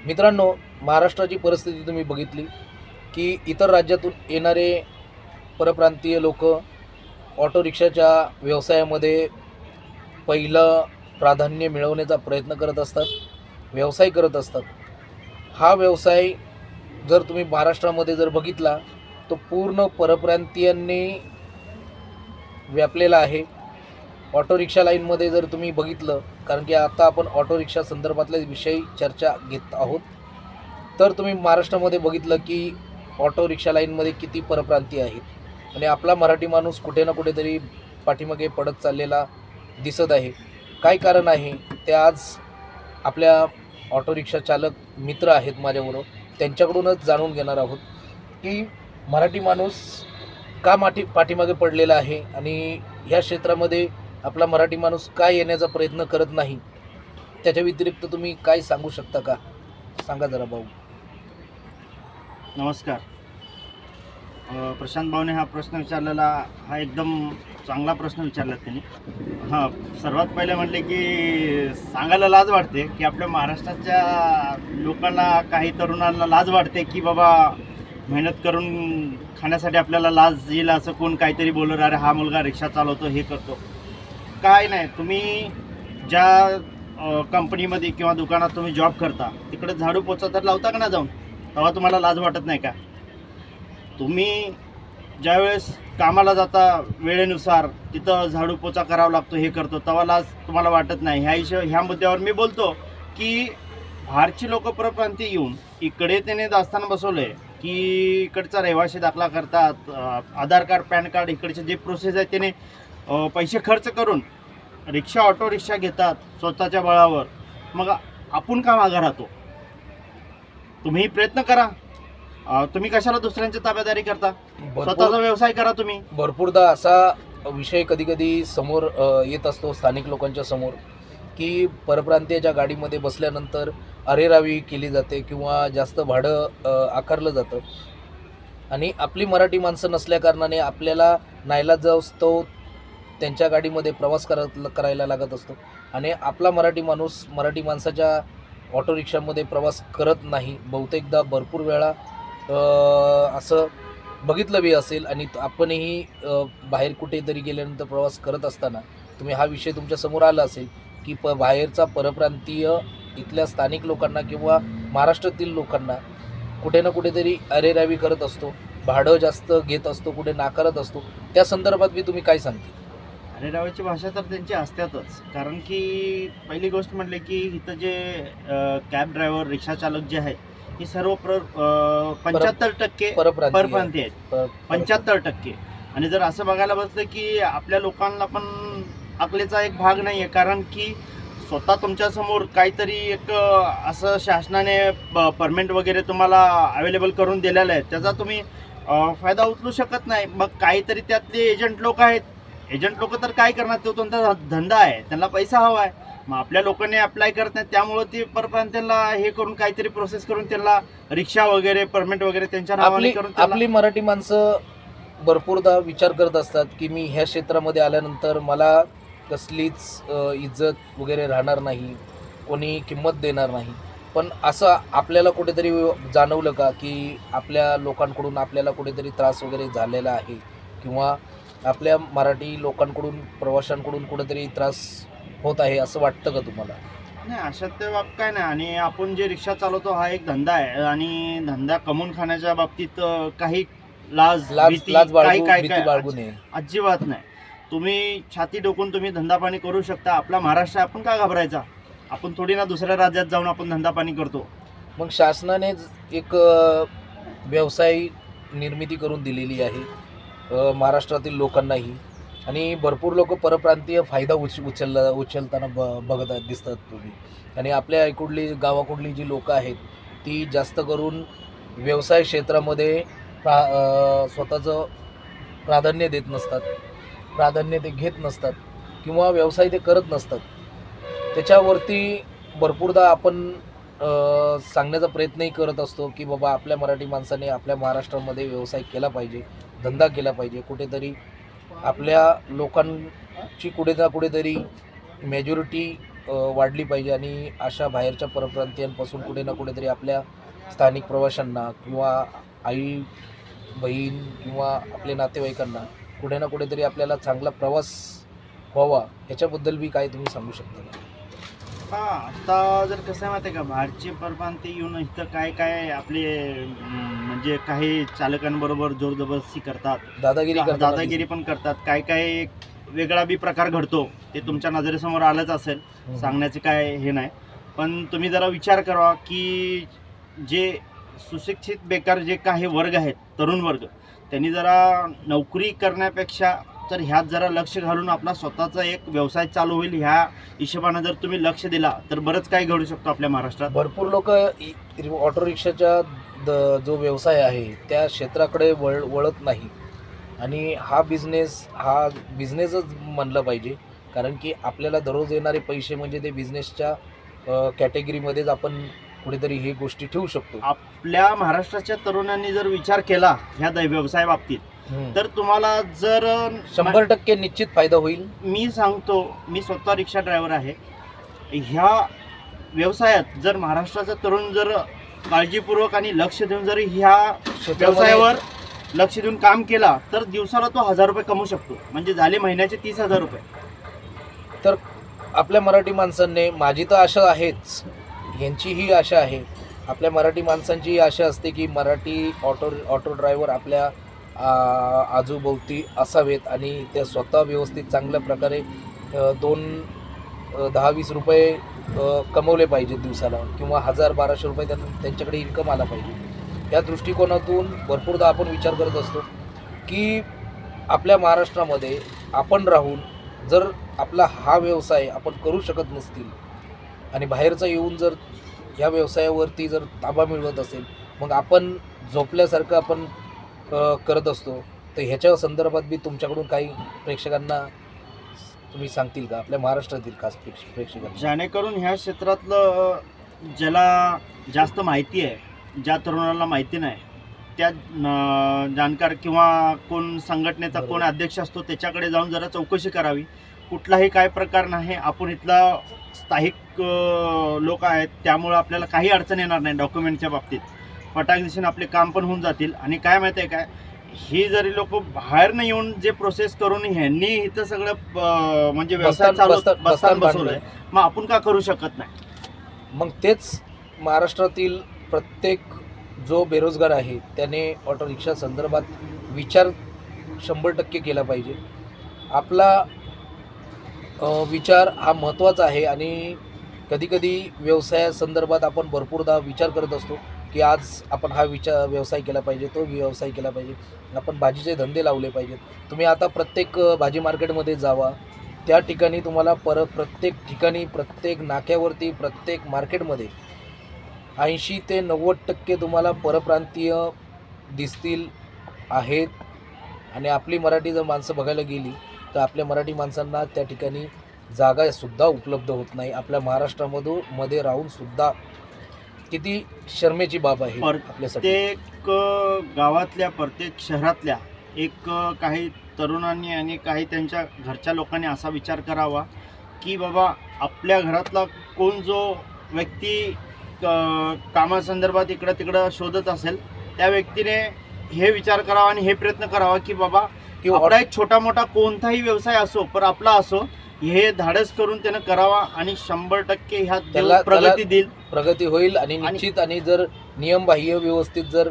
मित्रांनो, महाराष्ट्राची परिस्थिती तुम्ही बघितली की इतर राज्यातून येणारे परप्रांतीय लोक ऑटो रिक्षाच्या व्यवसायामध्ये पहिलं प्राधान्य मिळवण्याचा प्रयत्न करत असतात, व्यवसाय करत असतात. हा व्यवसाय जर तुम्ही महाराष्ट्रामध्ये जर बघितला तो पूर्ण परप्रांतीयांनी व्यापलेला आहे. ऑटो रिक्षा लाईनमध्ये जर तुम्ही बघितलं, कारण की आता आपण ऑटो रिक्षा संदर्भातल्या विषयी चर्चा घेत आहोत, तर तुम्ही महाराष्ट्रामध्ये बघितलं की ऑटो रिक्षा लाईनमध्ये किती परप्रांतीय आहेत आणि आपला मराठी माणूस कुठे ना कुठेतरी पाठीमागे पडत चाललेला दिसत आहे. काय कारण आहे ते आज आपल्या ऑटो रिक्षा चालक मित्र आहेत माझ्याबरोबर, त्यांच्याकडूनच जाणून घेणार आहोत की मराठी माणूस का पाठीमागे पडलेला आहे आणि ह्या क्षेत्रामध्ये आपला मराठी माणूस का येण्याचा प्रयत्न करत नाही. त्याच्या व्यतिरिक्त तुम्ही काय सांगू शकता का? सांगा जरा भाऊ. नमस्कार. प्रशांत भाऊने हा प्रश्न विचारलेला हा एकदम चांगला प्रश्न विचारला त्यांनी. हां, सर्वात पहिले म्हटले की सांगायला लाज वाटते की आपल्या महाराष्ट्राच्या लोकांना, काही तरुणांना लाज वाटते की बाबा मेहनत करून खाण्यासाठी आपल्याला लाज येईल असं कोण काहीतरी बोललं, अरे हा मुलगा रिक्षा चालवतो, हे करतो. काय नाही, तुम्ही ज्या कंपनीमध्ये किंवा दुकानात तुम्ही जॉब करता तिकडे झाडू पोचा तर लावता का ना जाऊन, तेव्हा तुम्हाला लाज वाटत नाही का? तुम्ही ज्यावेळेस कामाला जाता वेळेनुसार तिथं झाडू पोचा करावा लागतो, हे करतो, तेव्हा लाज तुम्हाला वाटत नाही. ह्या मुद्द्यावर मी बोलतो की बाहेरची लोक परप्रांतीय येऊन इकडे त्याने दास्तान बसवलं आहे की इकडचा रहिवासी दाखला करतात, आधार कार्ड, पॅन कार्ड, इकडचे जे प्रोसेस आहे त्याने पैसे खर्च करून रिक्षा, ऑटो रिक्षा घेतात स्वतःच्या बळावर. मग आपण का मागं राहतो? तुम्ही प्रयत्न करा. तुम्ही कशाला दुसऱ्यांची ताब्यादारी करता? स्वतःचा व्यवसाय करा तुम्ही. भरपूरदा असा विषय कधी कधी समोर येत असतो स्थानिक लोकांच्या समोर की परप्रांतीयाच्या गाडीमध्ये बसल्यानंतर अरेरावी केली जाते किंवा जास्त भाडं आकारलं जातं आणि आपली मराठी माणसं नसल्याकारणाने आपल्याला नाईलाजास्तव त्यांच्या गाडीमध्ये प्रवास करायला लागत असतो आणि आपला मराठी माणूस मराठी माणसाच्या ऑटो रिक्षामध्ये प्रवास करत नाही. बहुतेकदा भरपूर वेळा असं बघितलं बी असेल आणि आपणही बाहेर कुठेतरी गेल्यानंतर प्रवास करत असताना तुम्ही हा विषय तुमच्यासमोर आला असेल की बाहेरचा परप्रांतीय इथल्या स्थानिक लोकांना किंवा महाराष्ट्रातील लोकांना कुठे ना कुठेतरी अरेरावी करत असतो, भाडं जास्त घेत असतो, कुठे नाकारत असतो. त्या संदर्भात मी तुम्ही काय सांगते? अरेरावीची भाषा तर त्यांची असतातच. कारण की पहिली गोष्ट म्हटली की इथं जे कॅब ड्रायव्हर, रिक्षा चालक जे आहेत हे सर्व 75% परप्रांतीय आहेत. 75%. आणि जर असं बघायला बसलं की आपल्या लोकांना पण अकलेचा एक भाग नाही आहे. कारण की स्वतः तुमच्यासमोर काहीतरी एक असं शासनाने परमिट वगैरे तुम्हाला अवेलेबल करून दिलेलं आहे, त्याचा तुम्ही फायदा उचलू शकत नाही. मग काहीतरी त्यातले एजंट लोक आहेत. एजंट लोक तर काय करणार, तो त्यांचा धंदा आहे, त्यांना पैसा हवा आहे. मग आपल्या लोकांनी अप्लाय करत नाही, त्यामुळं ते परप्रांतीयांना हे करून काहीतरी प्रोसेस करून त्यांना रिक्षा वगैरे परमिट वगैरे त्यांच्या नावाने करून आपली मराठी माणसं भरपूरदा विचार करत असतात की मी ह्या क्षेत्रामध्ये आल्यानंतर मला कसलीच इज्जत वगैरे राहणार नाही, कोणी किंमत देणार नाही. पण असं आपल्याला कुठेतरी जाणवलं का की आपल्या लोकांकडून आपल्याला कुठेतरी त्रास वगैरे झालेला आहे किंवा आपल्या मराठी लोकांकडून, प्रवाशांकडून कुठेतरी त्रास होत आहे असं वाटतं का तुम्हाला? नाही, अशात ते बाब काय नाही. आणि आपण जे रिक्षा चालवतो हा एक धंदा आहे आणि धंदा कमवून खाण्याच्या बाबतीत काही भीती बाळगू नये, अजिबात नाही. तुम्ही छाती डोकून तुम्ही धंदा पाणी करू शकता. आपला महाराष्ट्र, आपण का घाबरायचा? आपण थोडी ना दुसऱ्या राज्यात जाऊन आपण धंदा पाणी करतो. मग शासनाने एक व्यवसाय निर्मिती करून दिलेली आहे महाराष्ट्रातील लोकांनाही, आणि भरपूर लोक परप्रांतीय फायदा उचलताना बघत दिसतात तुम्ही. आणि आपल्या इकडली गावाकडली जी लोकं आहेत ती जास्त करून व्यवसाय क्षेत्रामध्ये स्वतःचं प्राधान्य देत नसतात, प्राधान्य ते घेत नसतात किंवा व्यवसाय ते करत नसतात. त्याच्यावरती भरपूरदा आपण सांगण्याचा प्रयत्नही करत असतो की बाबा आपल्या मराठी माणसाने आपल्या महाराष्ट्रामध्ये व्यवसाय केला पाहिजे, धंदा केला पाहिजे. कुठेतरी आपल्या लोकांची कुठे ना कुठेतरी मेजॉरिटी वाढली पाहिजे आणि अशा बाहेरच्या परप्रांतीयांपासून कुठे ना कुठेतरी आपल्या स्थानिक प्रवाशांना किंवा आई बहीण किंवा आपल्या नातेवाईकांना कुठे ना कुठेतरी आपल्याला चांगला प्रवास व्हावा ह्याच्याबद्दल बी काय तुम्ही सांगू शकता का? हा, आता जर कसं आहे माहिती आहे का, बाहेरचे परप्रांती येऊन इथं काय काय आपले म्हणजे काही चालकांबरोबर जोर जबरदस्ती करतात, दादागिरी पण करतात, काय काय वेगळा बी प्रकार घडतो, ते तुमच्या नजरेसमोर आलंच असेल, सांगण्याचे काय हे नाही. पण तुम्ही जरा विचार करा की जे सुशिक्षित बेकार जे काही वर्ग आहेत, तरुण वर्ग, त्यांनी जरा नोकरी करण्यापेक्षा तर ह्यात जरा लक्ष घालून आपला स्वतःचा एक व्यवसाय चालू होईल, ह्या हिशोबानं जर तुम्ही लक्ष दिला तर बरंच काही घडू शकतो आपल्या महाराष्ट्रात. भरपूर लोक ऑटो रिक्षाच्या जो व्यवसाय आहे त्या क्षेत्राकडे वळत नाही आणि हा बिझनेसच म्हणलं पाहिजे, कारण की आपल्याला दररोज येणारे पैसे म्हणजे ते बिझनेसच्या कॅटेगरीमध्येच आपण कुठेतरी हे गोष्टी ठेवू शकतो. आपल्या महाराष्ट्राच्या तरुणांनी जर विचार केला ह्या व्यवसाय बाबतीत तर तुम्हाला जर 100% निश्चित फायदा होईल. मी सांगतो, मी स्वतः रिक्षा ड्रायव्हर आहे. ह्या व्यवसायात जर महाराष्ट्राचा तरुण जर काळजीपूर्वक आणि लक्ष देऊन जर ह्या व्यवसायावर लक्ष देऊन काम केला तर दिवसाला तो 1000 रुपये कमवू शकतो, म्हणजे झाले महिन्याचे 30,000 रुपये. तर आपल्या मराठी माणसांनी, माझी तर आशा आहेच, यांचीही आशा आहे, आपल्या मराठी माणसांची आशा असते की मराठी ऑटो ड्रायव्हर आपल्या आजूभोवती असावेत आणि ते स्वतः व्यवस्थित चांगल्या प्रकारे 10-20 रुपये कमवले पाहिजेत दिवसाला, किंवा 1000-1200 रुपये त्यांच्याकडे इन्कम आला पाहिजे. या दृष्टिकोनातून भरपूरदा आपण विचार करत असतो की आपल्या महाराष्ट्रामध्ये आपण राहून जर आपला हा व्यवसाय आपण करू शकत नसतील आणि बाहेरचा येऊन जर ह्या व्यवसायावरती जर ताबा मिळवत असेल, मग आपण झोपल्यासारखं आपण करत असतो. तर ह्याच्या संदर्भात बी तुमच्याकडून काही प्रेक्षकांना तुम्ही सांगतील का, आपल्या महाराष्ट्रातील खास प्रेक्षकांना, जेणेकरून ह्या क्षेत्रातलं ज्याला जास्त माहिती आहे, ज्या तरुणाला माहिती नाही, त्या जाणकार किंवा कोण संघटनेचा कोण अध्यक्ष असतो त्याच्याकडे जाऊन जरा चौकशी करावी. कुठलाही काय प्रकार नाही, आपण इथला स्थायिक लोक आहेत, त्यामुळं आपल्याला काही अडचण येणार नाही डॉक्युमेंटच्या बाबतीत. फटाक दिशेने आपले काम पण होऊन जातील. आणि काय माहिती आहे काय, ही जरी लोक बाहेरनं येऊन जे प्रोसेस करून ह्यांनी इथं सगळं म्हणजे व्यवसाय बस्तान बसवलंय, मग आपण का करू शकत नाही? मग तेच महाराष्ट्रातील प्रत्येक जो बेरोजगार आहे त्याने ऑटो रिक्षा संदर्भात विचार 100% केला पाहिजे. आपला विचार हा महत्त्वाचा आहे आणि कधीकधी व्यवसायासंदर्भात आपण भरपूरदा विचार करत असतो की आज आपण हा व्यवसाय केला पाहिजे, तो व्यवसाय केला पाहिजे, आपण भाजीचे धंदे लावले पाहिजेत. तुम्ही आता प्रत्येक भाजी मार्केटमध्ये जावा, त्या ठिकाणी तुम्हाला प्रत्येक ठिकाणी, प्रत्येक नाक्यावरती, प्रत्येक मार्केटमध्ये 80 ते 90% तुम्हाला परप्रांतीय दिसतील आहेत. आणि आपली मराठी जर माणसं बघायला गेली तर आपल्या मराठी माणसांना त्या ठिकाणी जागासुद्धा उपलब्ध होत नाही. आपल्या महाराष्ट्रामध्ये राहून सुद्धा किती शर्मेची बाब आहे आपल्यासाठी. प्रत्येक गावातल्या, प्रत्येक शहरातल्या एक काही तरुणांनी आणि काही त्यांच्या घरच्या लोकांनी असा विचार करावा की बाबा आपल्या घरातला कोण जो व्यक्ती कामासंदर्भात इकडं तिकडं शोधत असेल, त्या व्यक्तीने हे विचार करावा आणि हे प्रयत्न करावा की बाबा आपला एक छोटा मोठा कोणताही व्यवसाय असो, पण आपला असो, हे धाडस करून त्यानं करावा आणि 100% ह्या प्रगती होईल. आणि निश्चित, आणि जर नियमबाह्य व्यवस्थित जर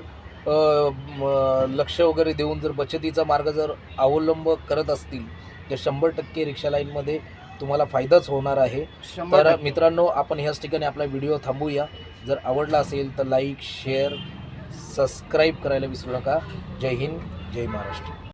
लक्ष वगैरे देऊन जर बचतीचा मार्ग जर अवलंब करत असतील तर 100% रिक्षा लाईनमध्ये तुम्हाला फायदाच होणार आहे. तर मित्रांनो, आपण ह्याच ठिकाणी आपला व्हिडिओ थांबूया. जर आवडला असेल तर लाईक, शेअर, सबस्क्राईब करायला विसरू नका. जय हिंद, जय महाराष्ट्र.